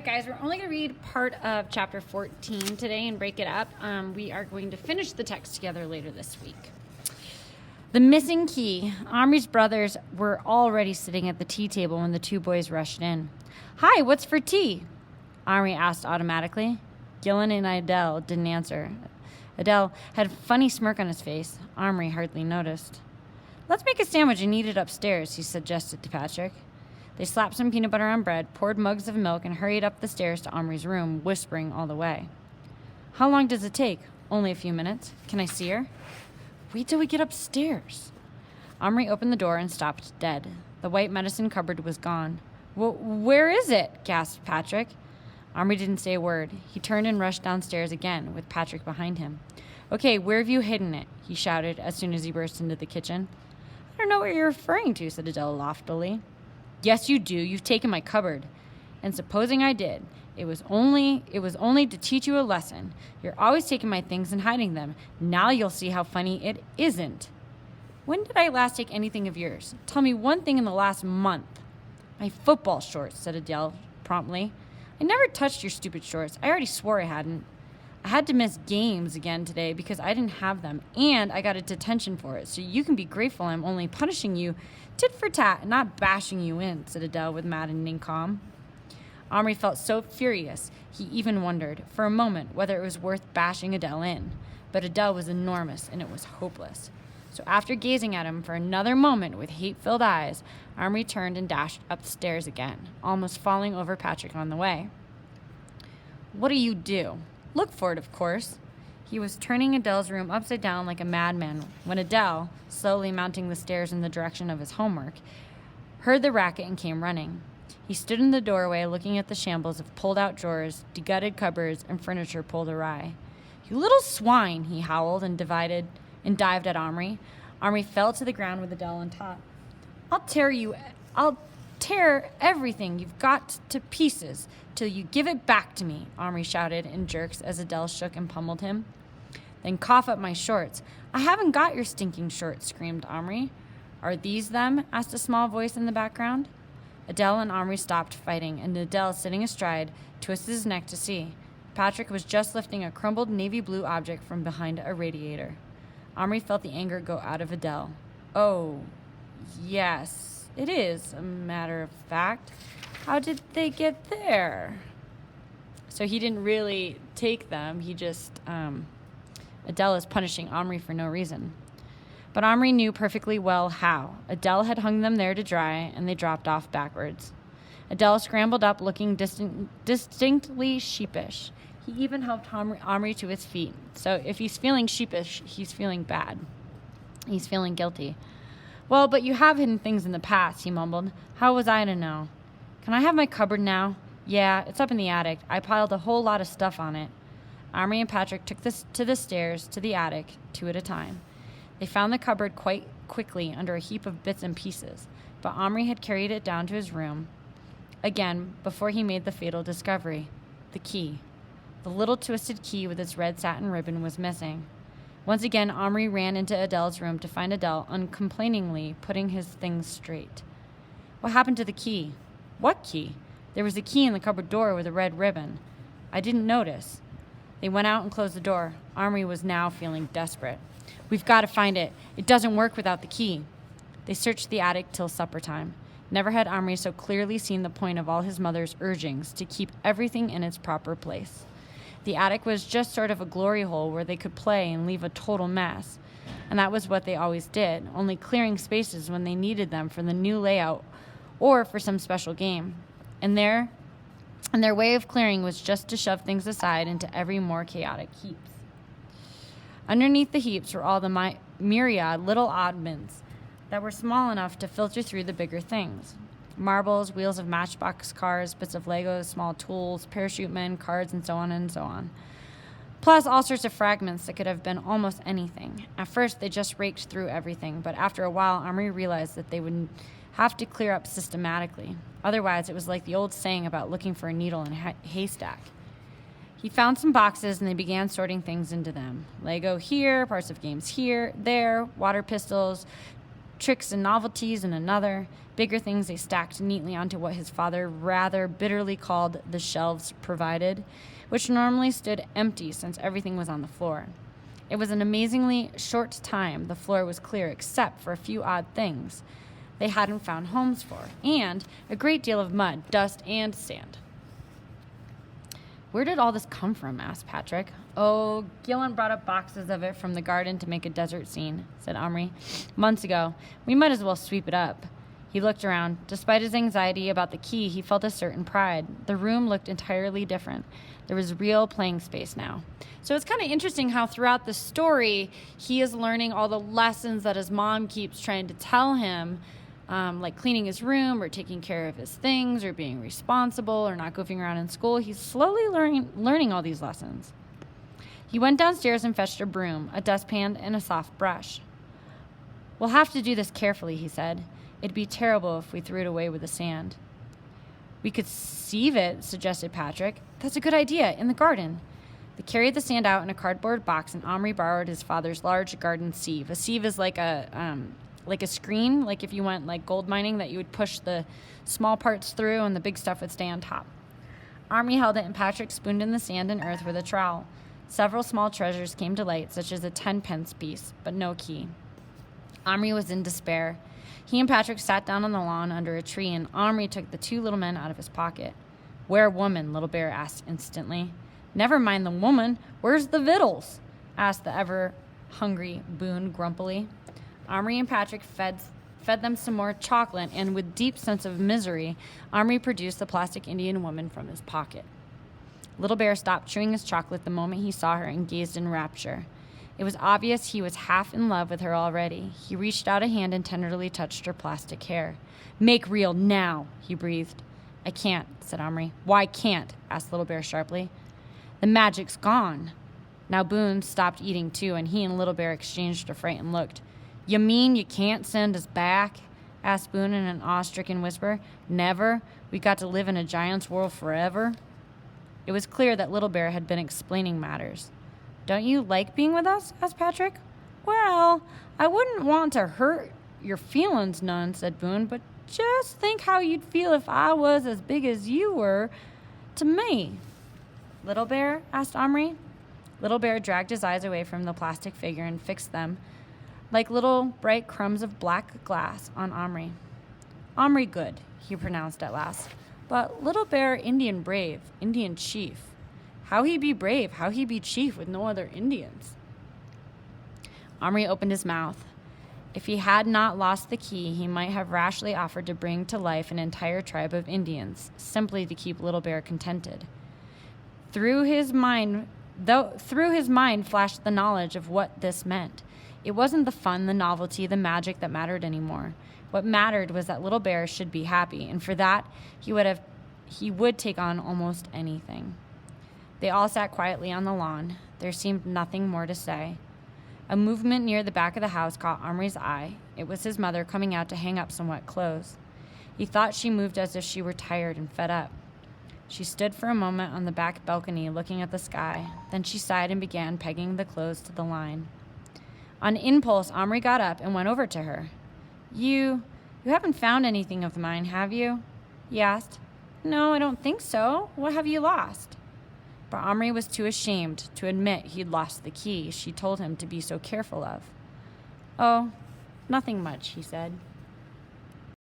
Guys, we're only going to read part of chapter 14 today and break it up. We are going to finish the text together later this week. The missing key. Omri's brothers were already sitting at the tea table when the two boys rushed in. "Hi, what's for tea?" Omri asked automatically. Gillen and Adele didn't answer. Adele had a funny smirk on his face. Omri hardly noticed. "Let's make a sandwich and eat it upstairs," he suggested to Patrick. They slapped some peanut butter on bread, poured mugs of milk, and hurried up the stairs to Omri's room, whispering all the way. "How long does it take?" "Only a few minutes." "Can I see her?" "Wait till we get upstairs." Omri opened the door and stopped dead. The white medicine cupboard was gone. Where is it?" gasped Patrick. Omri didn't say a word. He turned and rushed downstairs again, with Patrick behind him. "Okay, where have you hidden it?" he shouted as soon as he burst into the kitchen. "I don't know what you're referring to," said Adele loftily. "Yes, you do. You've taken my cupboard. And supposing I did, it was only to teach you a lesson. You're always taking my things and hiding them. Now you'll see how funny it isn't." "When did I last take anything of yours? Tell me one thing in the last month." "My football shorts," said Adele promptly. "I never touched your stupid shorts. I already swore I hadn't. I had to miss games again today because I didn't have them, and I got a detention for it, so you can be grateful I'm only punishing you tit for tat and not bashing you in," said Adele with maddening calm. Omri felt so furious, he even wondered, for a moment, whether it was worth bashing Adele in. But Adele was enormous, and it was hopeless. So after gazing at him for another moment with hate-filled eyes, Omri turned and dashed upstairs again, almost falling over Patrick on the way. "What do you do?" "Look for it, of course." He was turning Adele's room upside down like a madman when Adele, slowly mounting the stairs in the direction of his homework, heard the racket and came running. He stood in the doorway looking at the shambles of pulled-out drawers, degutted cupboards, and furniture pulled awry. "You little swine," he howled and dived at Omri. Omri fell to the ground with Adele on top. I'll tear everything you've got to pieces till you give it back to me," Omri shouted in jerks as Adele shook and pummeled him. "Then cough up my shorts." "I haven't got your stinking shorts," screamed Omri. "Are these them?" asked a small voice in the background. Adele and Omri stopped fighting, and Adele, sitting astride, twisted his neck to see. Patrick was just lifting a crumbled navy blue object from behind a radiator. Omri felt the anger go out of Adele. "Oh, yes, it is, a matter of fact. How did they get there?" So he didn't really take them. He just, Adele is punishing Omri for no reason. But Omri knew perfectly well how. Adele had hung them there to dry, and they dropped off backwards. Adele scrambled up, looking distinctly sheepish. He even helped Omri to his feet. So if he's feeling sheepish, he's feeling bad. He's feeling guilty. "Well, but you have hidden things in the past," he mumbled. "How was I to know?" "Can I have my cupboard now?" "Yeah, it's up in the attic. I piled a whole lot of stuff on it." Omri and Patrick took this to the stairs to the attic, two at a time. They found the cupboard quite quickly under a heap of bits and pieces, but Omri had carried it down to his room again before he made the fatal discovery. The key. The little twisted key with its red satin ribbon was missing. Once again, Omri ran into Adele's room to find Adele uncomplainingly putting his things straight. "What happened to the key?" "What key?" "There was a key in the cupboard door with a red ribbon." "I didn't notice." They went out and closed the door. Omri was now feeling desperate. "We've got to find it. It doesn't work without the key." They searched the attic till supper time. Never had Omri so clearly seen the point of all his mother's urgings to keep everything in its proper place. The attic was just sort of a glory hole where they could play and leave a total mess. And that was what they always did, only clearing spaces when they needed them for the new layout or for some special game. And their way of clearing was just to shove things aside into every more chaotic heaps. Underneath the heaps were all the myriad little oddments that were small enough to filter through the bigger things. Marbles, wheels of matchbox cars, bits of Legos, small tools, parachute men, cards, and so on and so on. Plus all sorts of fragments that could have been almost anything. At first, they just raked through everything, but after a while, Omri realized that they would have to clear up systematically. Otherwise, it was like the old saying about looking for a needle in a haystack. He found some boxes, and they began sorting things into them. Lego here, parts of games here, there, water pistols, tricks and novelties in another, bigger things they stacked neatly onto what his father rather bitterly called the shelves provided, which normally stood empty since everything was on the floor. It was an amazingly short time the floor was clear except for a few odd things they hadn't found homes for, and a great deal of mud, dust, and sand. "Where did all this come from?" asked Patrick. "Oh, Gillen brought up boxes of it from the garden to make a desert scene," said Omri. "Months ago. We might as well sweep it up." He looked around. Despite his anxiety about the key, he felt a certain pride. The room looked entirely different. There was real playing space now. So it's kind of interesting how throughout the story, he is learning all the lessons that his mom keeps trying to tell him, like cleaning his room or taking care of his things or being responsible or not goofing around in school. He's slowly learning all these lessons. He went downstairs and fetched a broom, a dustpan, and a soft brush. "We'll have to do this carefully," he said. "It'd be terrible if we threw it away with the sand." "We could sieve it," suggested Patrick. "That's a good idea, in the garden." They carried the sand out in a cardboard box, and Omri borrowed his father's large garden sieve. A sieve is like a screen, like if you went like gold mining, that you would push the small parts through and the big stuff would stay on top. Omri held it, and Patrick spooned in the sand and earth with a trowel. Several small treasures came to light, such as a 10-pence piece, but no key. Omri was in despair. He and Patrick sat down on the lawn under a tree, and Omri took the two little men out of his pocket. "Where woman?" Little Bear asked instantly. "Never mind the woman. Where's the victuals?" asked the ever-hungry Boone grumpily. Omri and Patrick fed them some more chocolate, and with deep sense of misery, Omri produced the plastic Indian woman from his pocket. Little Bear stopped chewing his chocolate the moment he saw her and gazed in rapture. It was obvious he was half in love with her already. He reached out a hand and tenderly touched her plastic hair. "Make real now," he breathed. "I can't," said Omri. "Why can't?" asked Little Bear sharply. "The magic's gone." Now Boone stopped eating too, and he and Little Bear exchanged a frightened look. "You mean you can't send us back?" asked Boone in an awe-stricken whisper. "Never? We got to live in a giant's world forever?" It was clear that Little Bear had been explaining matters. "Don't you like being with us?" asked Patrick. "Well, I wouldn't want to hurt your feelings none," said Boone, "but just think how you'd feel if I was as big as you were to me." "Little Bear?" asked Omri. Little Bear dragged his eyes away from the plastic figure and fixed them, like little bright crumbs of black glass, on Omri. "Omri good," he pronounced at last. "But Little Bear Indian brave, Indian chief. How he be brave, how he be chief with no other Indians?" Omri opened his mouth. If he had not lost the key, he might have rashly offered to bring to life an entire tribe of Indians, simply to keep Little Bear contented. Through his mind flashed the knowledge of what this meant. It wasn't the fun, the novelty, the magic that mattered anymore. What mattered was that Little Bear should be happy, and for that he would take on almost anything. They all sat quietly on the lawn. There seemed nothing more to say. A movement near the back of the house caught Omri's eye. It was his mother coming out to hang up some wet clothes. He thought she moved as if she were tired and fed up. She stood for a moment on the back balcony looking at the sky. Then she sighed and began pegging the clothes to the line. On impulse, Omri got up and went over to her. You haven't found anything of mine, have you?" he asked. "No, I don't think so. What have you lost?" But Omri was too ashamed to admit he'd lost the key she told him to be so careful of. "Oh, nothing much," he said.